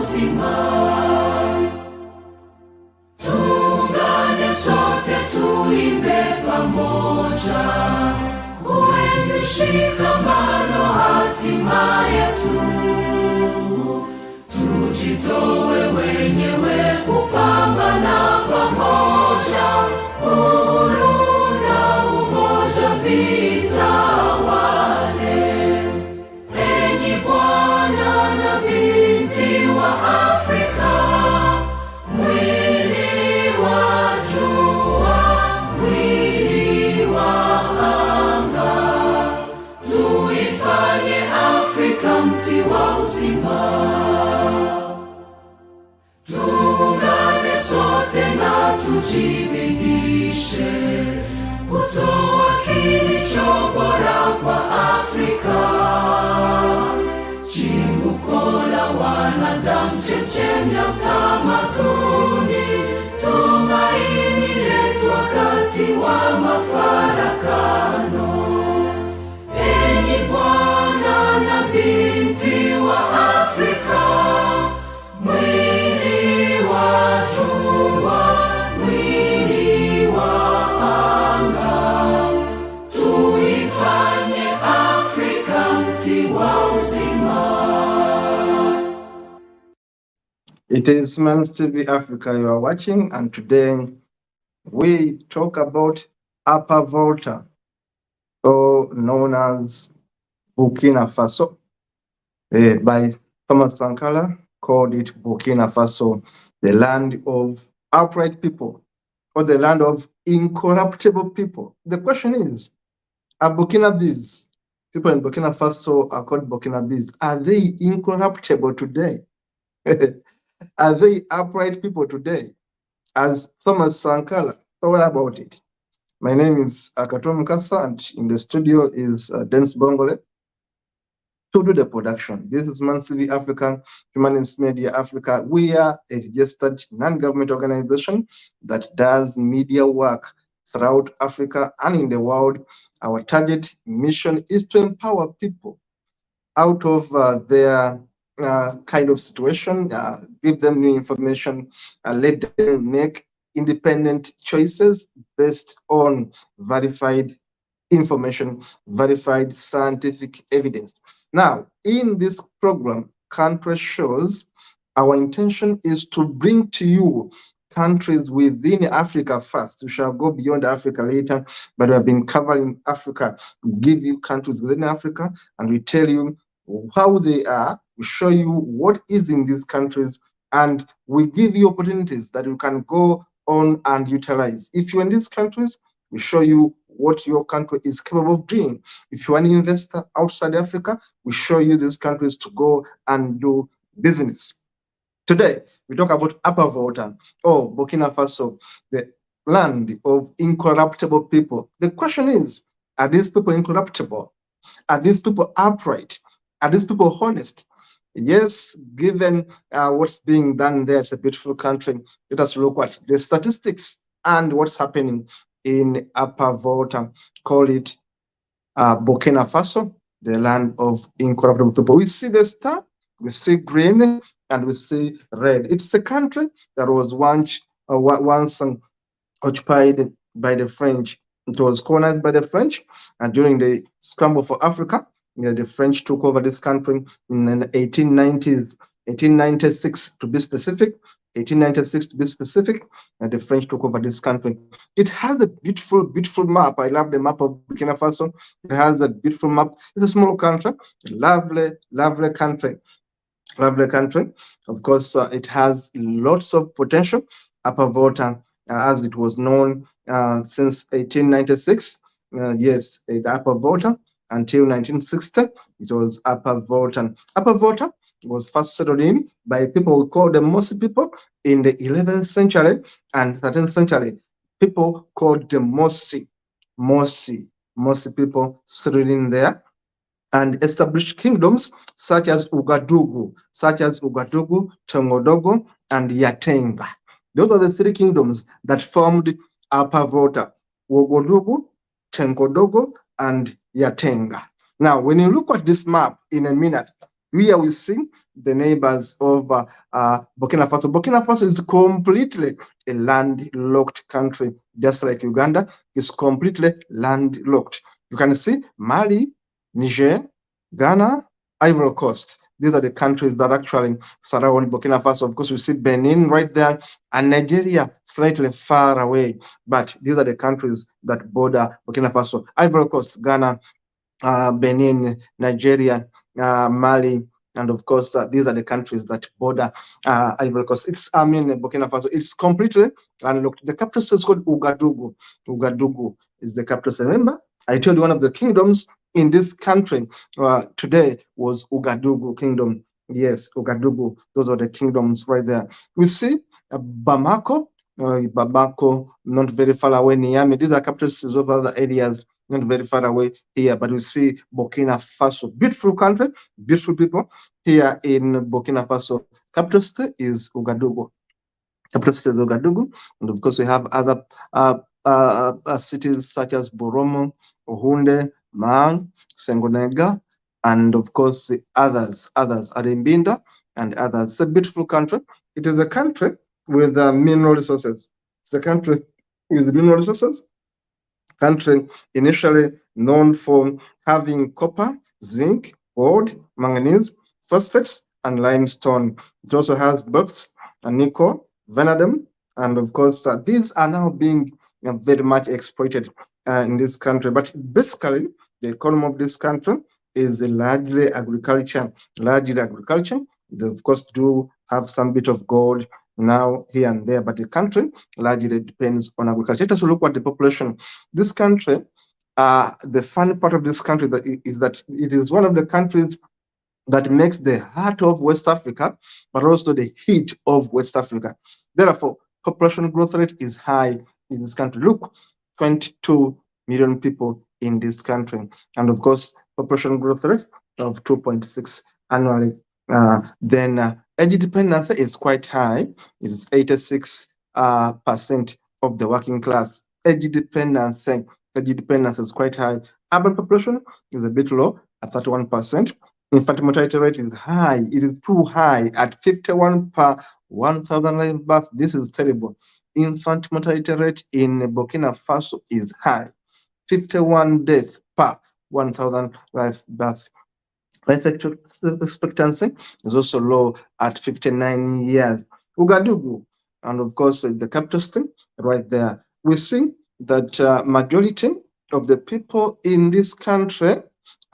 uzima. Tuungane sote tuimbe pamoja, kuenzi shikamano hatima yetu. Tujitoe wenyewe kupambana pamoja, uhuru na umoja vitawale. Enyi bwana na binti wa Afrika, mwili wa jua, mwili wa anga, tuifanye Afrika mti wa uzima. Tuungane sote na tujibidishe kutoa kilicho bora kwa Afrika, chimbuko la wanadamu, chemchemi ya utamaduni, tumaini letu wakati wa mafarakano. Enyi bwana na binti wa Afrika, mwili wa jua, mwili wa anga, tuifanye Afrika mti wa uzima. It is Mans TV Africa you are watching, and today we talk about Upper Volta, or known as Burkina Faso, by Thomas Sankara called it Burkina Faso, the land of upright people, or the land of incorruptible people. The question is, are Burkinabes, people in Burkina Faso are called Burkinabes, are they incorruptible today? Are they upright people today? As Thomas Sankara thought about it. My name is Akatom Kasa, and in the studio is Dennis Bongole to do the production. This is Mans TV Africa, Humanist Media Africa. We are a registered non-government organization that does media work throughout Africa and in the world. Our target mission is to empower people out of their kind of situation, give them new information, let them make independent choices based on verified information, verified scientific evidence. Now, in this program, Country Shows, our intention is to bring to you countries within Africa first. We shall go beyond Africa later, but we have been covering Africa. We give you countries within Africa, and we tell you how they are. We show you what is in these countries, and we give you opportunities that you can go on and utilize. If you're in these countries, we show you what your country is capable of doing. If you're an investor outside Africa, we show you these countries to go and do business. Today, we talk about Upper Volta, or Burkina Faso, the land of incorruptible people. The question is, are these people incorruptible? Are these people upright? Are these people honest? Yes, given what's being done there, it's a beautiful country. Let us look at the statistics and what's happening in Upper Volta. Call it Burkina Faso, the land of incorruptible people. We see the star, we see green, and we see red. It's a country that was once occupied by the French. It was colonized by the French, and during the scramble for Africa, the French took over this country in the 1890s, 1896 to be specific. 1896 to be specific, and the French took over this country. It has a beautiful, beautiful map. I love the map of Burkina Faso. It has a beautiful map. It's a small country, lovely, lovely country. Lovely country. Of course, it has lots of potential. Upper Volta, as it was known since 1896. Yes, the Upper Volta until 1960, it was Upper Volta. Upper Volta was first settled in by people we call the Mosi people in the 11th century and 13th century. People called the Mosi people settled in there and established kingdoms such as Ouagadougou, Tengodogo, and Yatenga. Those are the three kingdoms that formed Upper Volta: Ouagadougou, Tengodogo, and Yatenga. Now, when you look at this map in a minute, Here we see the neighbors of Burkina Faso. Burkina Faso is completely a landlocked country, just like Uganda is completely landlocked. You can see Mali, Niger, Ghana, Ivory Coast. These are the countries that actually surround Burkina Faso. Of course, we see Benin right there and Nigeria slightly far away. But these are the countries that border Burkina Faso. Ivory Coast, Ghana, Benin, Nigeria, Mali, and of course, these are the countries that border Ivory Coast. Burkina Faso. It's completely landlocked. The capital city is called Ouagadougou. Ouagadougou is the capital city. Remember, I told you one of the kingdoms in this country today was Ouagadougou Kingdom. Yes, Ouagadougou. Those are the kingdoms right there. We see Bamako. Bamako, not very far away. Niamey. These are capital cities of other areas not very far away here, but we see Burkina Faso, beautiful country, beautiful people here in Burkina Faso. Capital city is Ouagadougou. Capital city is Ouagadougou, and of course we have other cities such as Boromo, Ohunde, Man, Sengonega, and of course others, Arimbinda, and others. It's a beautiful country. It is a country with mineral resources. It's a country with mineral resources. Country initially known for having copper, zinc, gold, manganese, phosphates, and limestone. It also has bauxite and nickel, vanadium, and of course, these are now being very much exploited in this country. But basically, the economy of this country is largely agriculture. Largely agriculture. They, of course, do have some bit of gold now here and there, but the country largely depends on agriculture. Let us look at the population. This country, the fun part of this country is that it is one of the countries that makes the heart of West Africa, but also the heat of West Africa. Therefore, population growth rate is high in this country. Look, 22 million people in this country. And of course, population growth rate of 2.6 annually. Then age dependence is quite high. It is 86% of the working class. Age dependence is quite high. Urban population is a bit low at 31%. Infant mortality rate is high. It is too high at 51 per 1,000 live births. This is terrible. Infant mortality rate in Burkina Faso is high. 51 deaths per 1,000 live births. Life expectancy is also low at 59 years. Ouagadougou, and of course, the capital city right there. We see that majority of the people in this country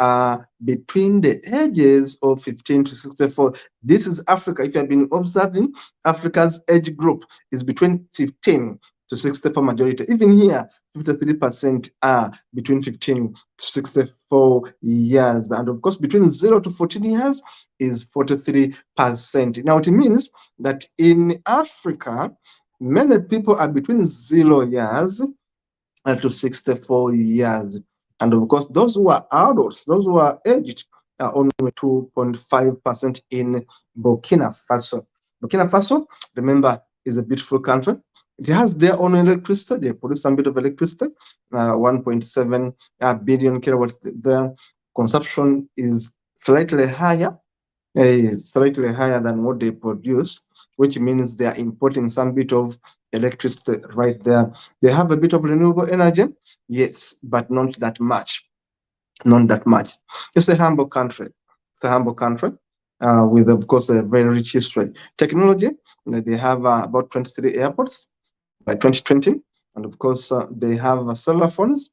are between the ages of 15 to 64. This is Africa. If you have been observing, Africa's age group is between 15 to 64 majority. Even here, 53% are between 15 to 64 years. And of course, between 0 to 14 years is 43%. Now, it means that in Africa, many people are between 0 years to 64 years. And of course, those who are adults, those who are aged, are only 2.5% in Burkina Faso. Burkina Faso, remember, is a beautiful country. It has their own electricity. They produce some bit of electricity, 1.7 billion kilowatts. The consumption is slightly higher than what they produce, which means they are importing some bit of electricity right there. They have a bit of renewable energy, yes, but not that much. Not that much. It's a humble country. It's a humble country with, of course, a very rich history. Technology, they have about 23 airports by 2020. And of course, they have cellular phones.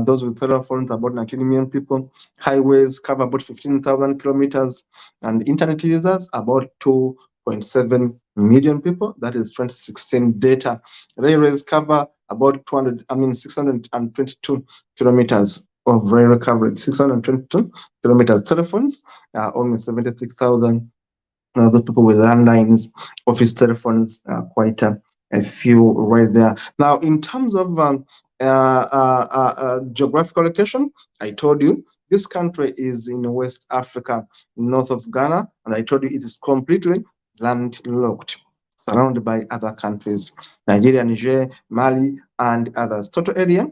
Those with cellular phones, about 19 million people. Highways cover about 15,000 kilometers. And internet users, about 2.7 million people. That is 2016 data. Railways cover about 622 kilometers of railway coverage, 622 kilometers. Telephones, almost 76,000. The people with landlines, office telephones, quite a few right there. Now, in terms of geographical location, I told you this country is in West Africa, north of Ghana, and I told you it is completely landlocked, surrounded by other countries, Nigeria, Niger, Mali, and others. Total area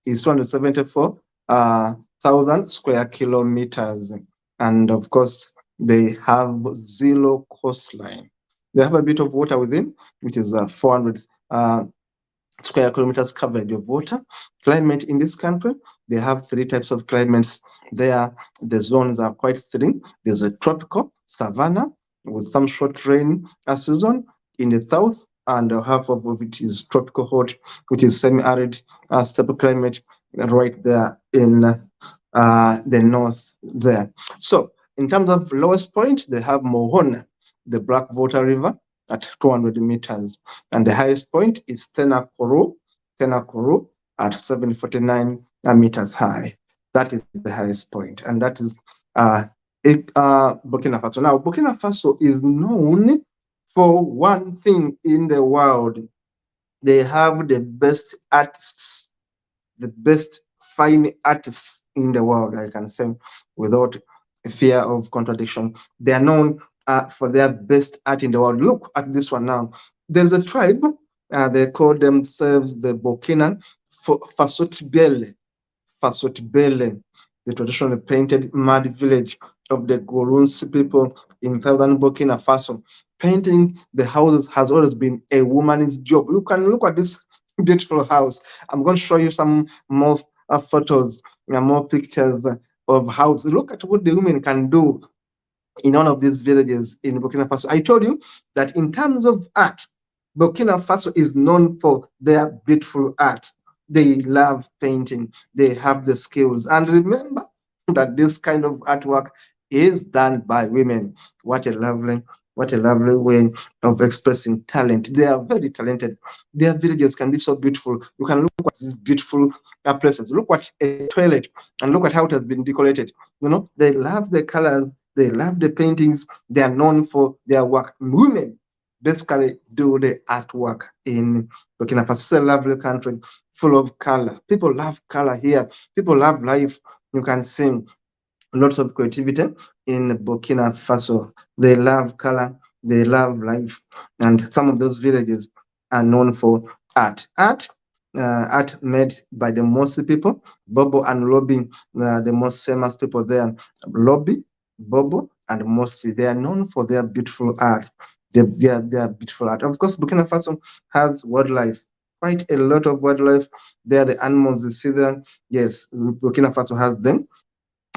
is 274,000 square kilometers. And of course, They have zero coastline. They have a bit of water within, which is 400 square kilometers coverage of water. Climate in this country, they have three types of climates. There, the zones are quite three. There's a tropical savanna with some short rain season in the south, and half of it is tropical hot, which is semi-arid stable climate right there in the north there. So in terms of lowest point, they have Mohona, the Blackwater River at 200 meters. And the highest point is Tenakuru at 749 meters high. That is the highest point. And that is Burkina Faso. Now, Burkina Faso is known for one thing in the world. They have the best artists, the best fine artists in the world, I can say, without fear of contradiction. They are known for their best art in the world. Look at this one now. There's a tribe, they call themselves the Burkina Faso Fasotbele, the traditionally painted mud village of the Gurunsi people in southern Burkina Faso. Painting the houses has always been a woman's job. You can look at this beautiful house. I'm going to show you some more photos, more pictures of houses. Look at what the women can do in one of these villages in Burkina Faso. I told you that in terms of art, Burkina Faso is known for their beautiful art. They love painting, they have the skills. And remember that this kind of artwork is done by women. What a lovely way of expressing talent. They are very talented. Their villages can be so beautiful. You can look at these beautiful places. Look at a toilet and look at how it has been decorated. You know, they love the colors, they love the paintings. They are known for their work. Women basically do the artwork in Burkina Faso. It's a lovely country full of color. People love color here. People love life. You can see lots of creativity in Burkina Faso. They love color, they love life, and some of those villages are known for art. Art made by the Mosi people, Bobo and Lobi, the most famous people there. Lobi, Bobo, and Mosi. They are known for their beautiful art. Their beautiful art. Of course, Burkina Faso has wildlife, quite a lot of wildlife. They are the animals you see there. Yes, Burkina Faso has them,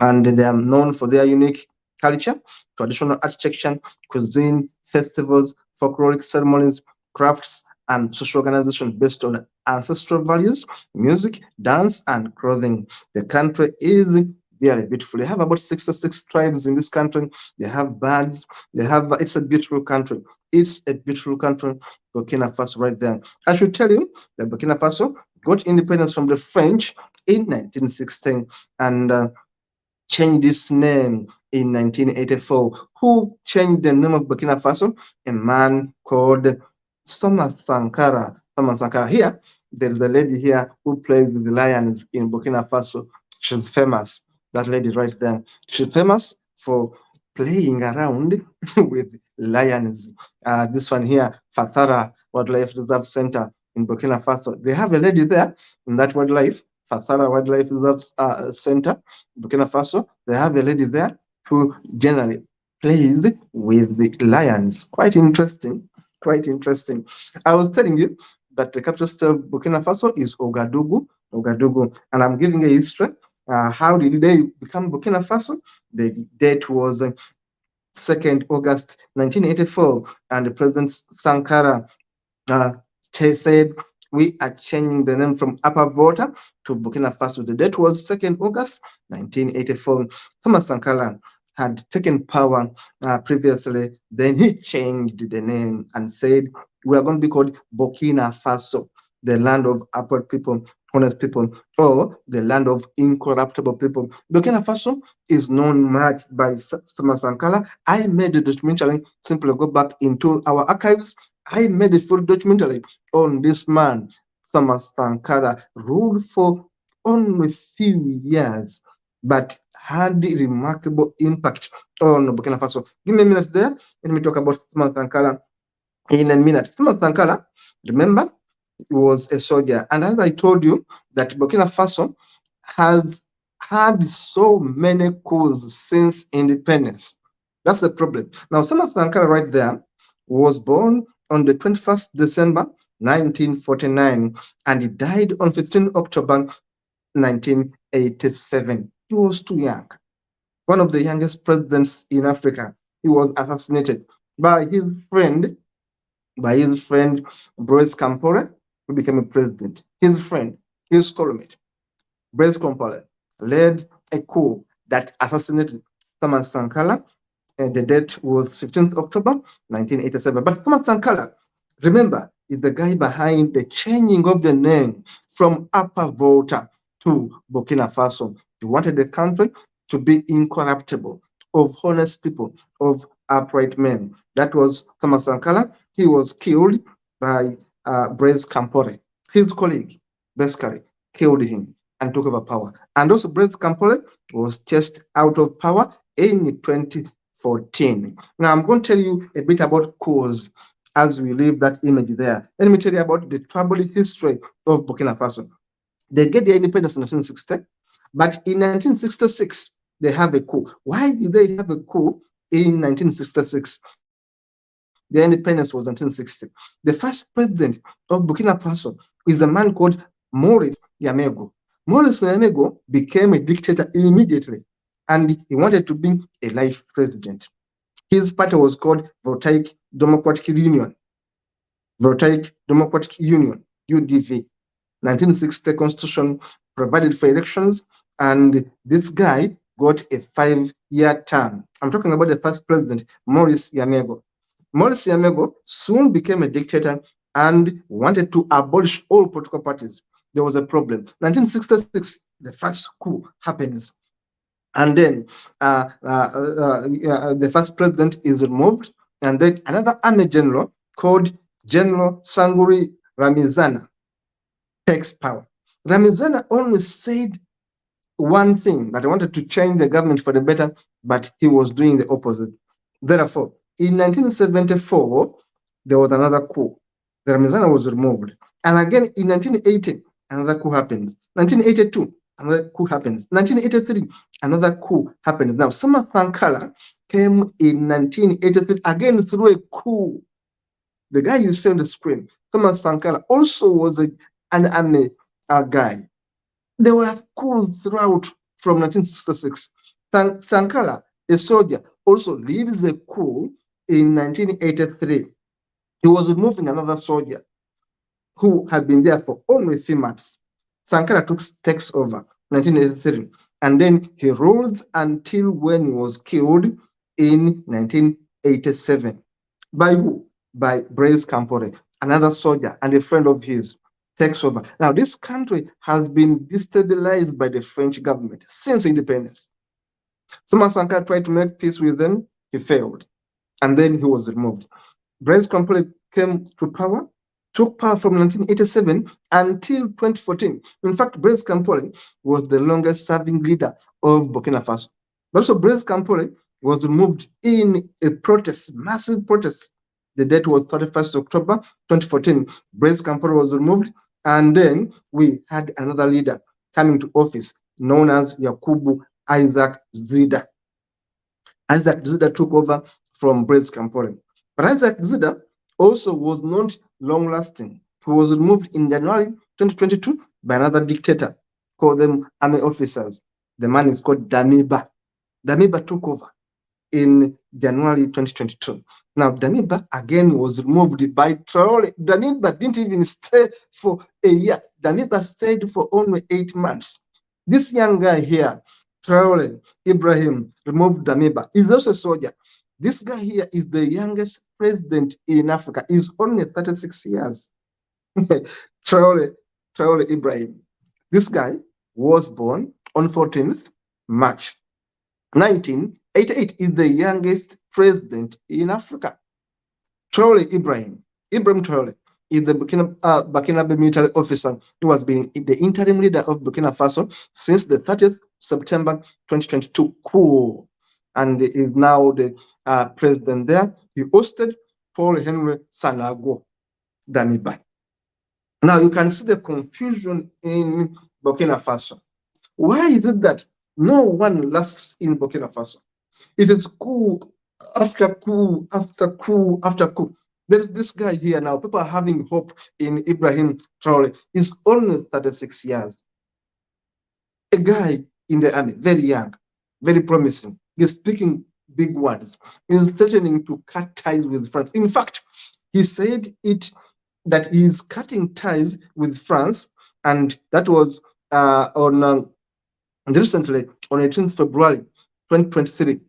and they are known for their unique culture, traditional architecture, cuisine, festivals, folkloric ceremonies, crafts, and social organization based on ancestral values, music, dance, and clothing. The country is very beautiful. They have about 66 tribes in this country. They have birds. It's a beautiful country. It's a beautiful country, Burkina Faso, right there. I should tell you that Burkina Faso got independence from the French in 1916, and changed its name in 1984. Who changed the name of Burkina Faso? A man called Thomas Sankara. Thomas Sankara. Here, there's a lady here who plays with the lions in Burkina Faso. She's famous. That lady right there. She's famous for playing around with lions. This one here, Fathara Wildlife Reserve Center in Burkina Faso. They have a lady there in that wildlife, Fathara Wildlife Reserve Center, Burkina Faso. They have a lady there who generally plays with the lions. Quite interesting. Quite interesting. I was telling you that the capital city of Burkina Faso is Ouagadougou, and I'm giving a history. How did they become Burkina Faso? The date was 2nd August 1984, and President Sankara said, we are changing the name from Upper Volta to Burkina Faso. The date was 2nd August 1984. Thomas Sankara had taken power previously. Then he changed the name and said, we are going to be called Burkina Faso, the land of upper people, honest people, or the land of incorruptible people. Burkina Faso is known much by Thomas Sankara. I made a documentary. Simply go back into our archives. I made a full documentary on this man, Thomas Sankara, ruled for only few years, but had a remarkable impact on Burkina Faso. Give me a minute there. Let me talk about Thomas Sankara in a minute. Thomas Sankara, remember, he was a soldier. And as I told you, that Burkina Faso has had so many coups since independence. That's the problem. Now, Thomas Sankara right there was born on the 21st December 1949 and he died on 15 October 1987. He was too young. One of the youngest presidents in Africa. He was assassinated by his friend, Blaise Compaoré, who became a president. His friend, his schoolmate, Blaise Compaoré, led a coup that assassinated Thomas Sankara, and the date was 15th October 1987. But Thomas Sankara, remember, is the guy behind the changing of the name from Upper Volta to Burkina Faso. He wanted the country to be incorruptible, of honest people, of upright men. That was Thomas Sankara. He was killed by Blaise Compaoré. His colleague, basically, killed him and took over power. And also, Blaise Compaoré was chased out of power in 2014. Now, I'm going to tell you a bit about coups as we leave that image there. Let me tell you about the troubled history of Burkina Faso. They get their independence in 1960, but in 1966, they have a coup. Why did they have a coup in 1966? The independence was 1960. The first president of Burkina Faso is a man called Maurice Yamego. Maurice Yamego became a dictator immediately, and he wanted to be a life president. His party was called Voltaic Democratic Union, UDV. 1960 Constitution provided for elections, and this guy got a 5-year term. I'm talking about the first president, Maurice Yamego. Maurice Yamego soon became a dictator and wanted to abolish all political parties. There was a problem. 1966, the first coup happens. And then the first president is removed, and then another army general called General Sanguri Ramizana takes power. Ramizana only said one thing, that he wanted to change the government for the better, but he was doing the opposite. Therefore, in 1974, there was another coup. The Ramizana was removed. And again, in 1980, another coup happens. 1982, another coup happens. 1983, another coup happens. Now, Thomas Sankara came in 1983 again through a coup. The guy you see on the screen, Thomas Sankara, also was an army guy. There were coups throughout from 1966. Sankara, a soldier, also leads a coup in 1983. He was removing another soldier who had been there for only 3 months. Sankara takes over 1983, and then he rules until when he was killed in 1987. By who? By Blaise Compaoré, another soldier and a friend of his, takes over. Now, this country has been destabilized by the French government since independence. Thomas Sankara tried to make peace with them, he failed, and then he was removed. Blaise Compaoré came to power, took power from 1987 until 2014. In fact, Blaise Compaoré was the longest serving leader of Burkina Faso. But also, Blaise Compaoré was removed in a protest, massive protest. The date was 31st October 2014. Blaise Compaoré was removed, and then we had another leader coming to office known as Yakubu Isaac Zida. Isaac Zida took over from Blaise Compaoré. But Isaac Zida also was not long-lasting. He was removed in January 2022 by another dictator, called them army officers. The man is called Damiba. Damiba took over in January 2022. Now, Damiba again was removed by Traore. Damiba didn't even stay for a year. Damiba stayed for only 8 months. This young guy here, Traore Ibrahim, removed Damiba. He's also a soldier. This guy here is the youngest president in Africa. He's only 36 years. Traore Ibrahim. This guy was born on 14th March 1988, is the youngest president in Africa. Traore Ibrahim Traore is the Burkina military officer who has been the interim leader of Burkina Faso since the 30th September 2022 coup, and is now the president there. He hosted Paul Henry Sanago Damiba. Now you can see the confusion in Burkina Faso. Why is it that no one lasts in Burkina Faso? It is coup after coup, after coup, after coup. There is this guy here now. People are having hope in Ibrahim Traore. He's only 36 years. A guy in the army, very young, very promising. He's speaking big words. He's threatening to cut ties with France. In fact, he said it that he is cutting ties with France, and that was on recently on 18th February 2023.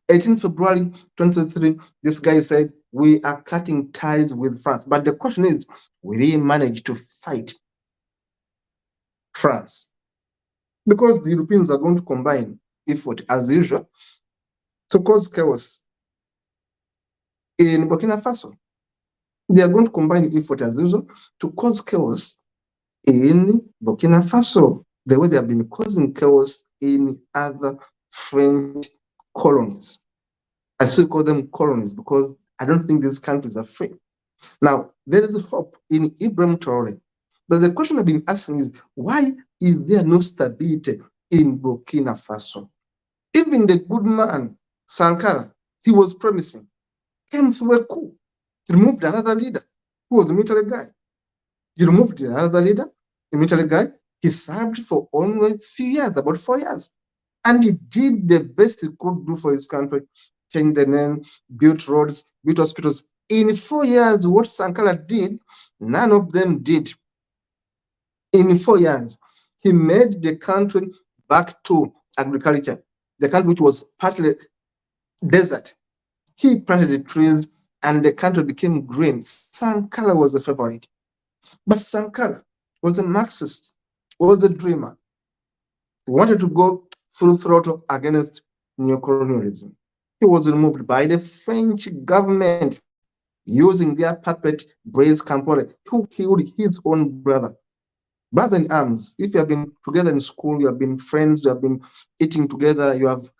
18th February 2023, this guy said, we are cutting ties with France. But the question is, will he manage to fight France? Because the Europeans are going to combine effort as usual to cause chaos in Burkina Faso. They are going to combine effort as usual to cause chaos in Burkina Faso, the way they have been causing chaos in other French colonies. I still call them colonies because I don't think these countries are free. Now, there is hope in Ibrahim Traore. But the question I've been asking is, why is there no stability in Burkina Faso? Even the good man, Sankara, he was promising, came through a coup. He removed another leader who was a military guy. He removed another leader, a military guy. He served for only a few years, about 4 years. And he did the best he could do for his country, change the name, built roads, built hospitals. In 4 years, what Sankara did, none of them did. In 4 years, he made the country back to agriculture, the country which was partly desert. He planted the trees and the country became green. Sankara was the favorite. But Sankara was a Marxist, was a dreamer. He wanted to go full throttle against neocolonialism. He was removed by the French government using their puppet Blaise Compaoré, who killed his own brother. Brother in arms. If you have been together in school, you have been friends, you have been eating together, you have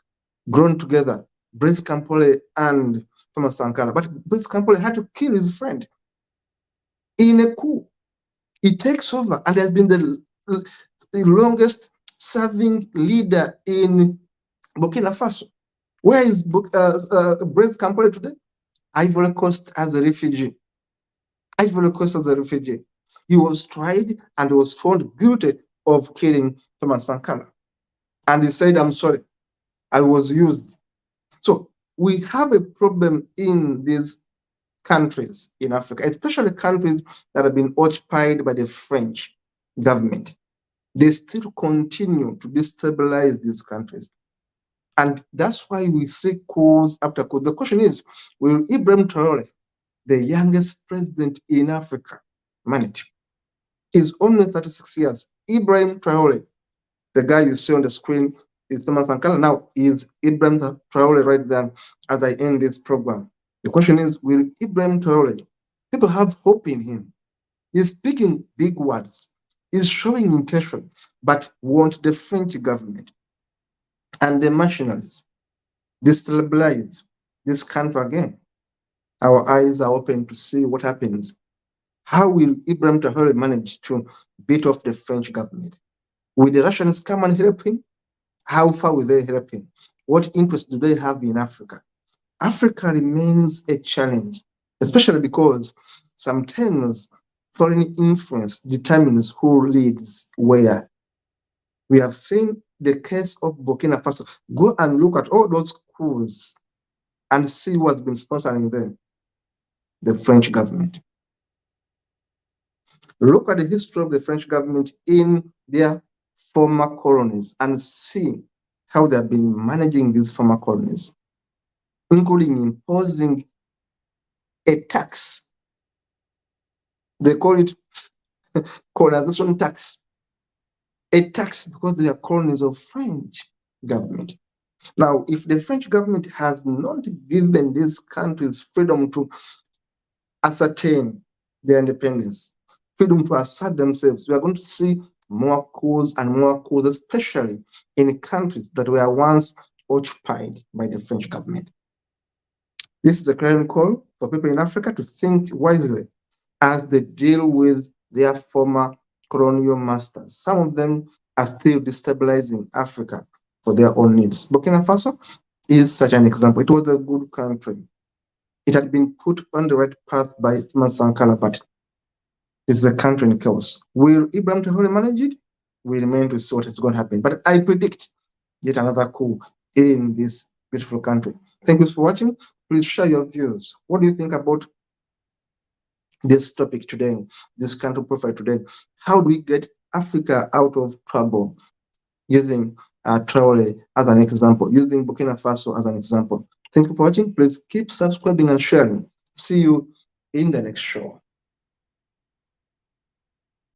grown together. Blaise Compaoré and Thomas Sankara. But Blaise Compaoré had to kill his friend in a coup. He takes over and has been the longest serving leader in Burkina Faso. Where is Blaise Compaoré today? Ivory Coast as a refugee. Ivory Coast as a refugee. He was tried and was found guilty of killing Thomas Sankara. And he said, I'm sorry, I was used. So we have a problem in these countries in Africa, especially countries that have been occupied by the French government. They still continue to destabilize these countries. And that's why we see coups after coups. The question is, will Ibrahim Traore, the youngest president in Africa, manage? He's only 36 years. Ibrahim Traore, the guy you see on the screen, is Thomas Sankara. Now is Ibrahim Traore right there as I end this program. The question is, will Ibrahim Traore, people have hope in him. He's speaking big words. He's showing intention, but want the French government and the nationalists destabilize this country again. Our eyes are open to see what happens. How will Ibrahim Traore manage to beat off the French government? Will the Russians come and help him? How far will they help him? What interest do they have in Africa? Africa remains a challenge, especially because sometimes foreign influence determines who leads where. We have seen the case of Burkina Faso. Go and look at all those coups and see what's been sponsoring them, the French government. Look at the history of the French government in their former colonies and see how they have been managing these former colonies, including imposing a tax. They call it colonization tax. A tax because they are colonies of French government. Now, if the French government has not given these countries freedom to ascertain their independence, freedom to assert themselves, we are going to see more coups and more coups, especially in countries that were once occupied by the French government. This is a clarion call for people in Africa to think wisely as they deal with their former colonial masters. Some of them are still destabilizing Africa for their own needs. Burkina Faso, is such an example. It was a good country. It had been put on the right path by Thomas Sankara, but it's a country in chaos. Will Ibrahim Traore manage it? We remain to see what is going to happen. But I predict yet another coup in this beautiful country. Thank you for watching. Please share your views. What do you think about this topic today, this country profile today? How do we get Africa out of trouble using Traore as an example, using Burkina Faso as an example? Thank you for watching. Please keep subscribing and sharing. See you in the next show.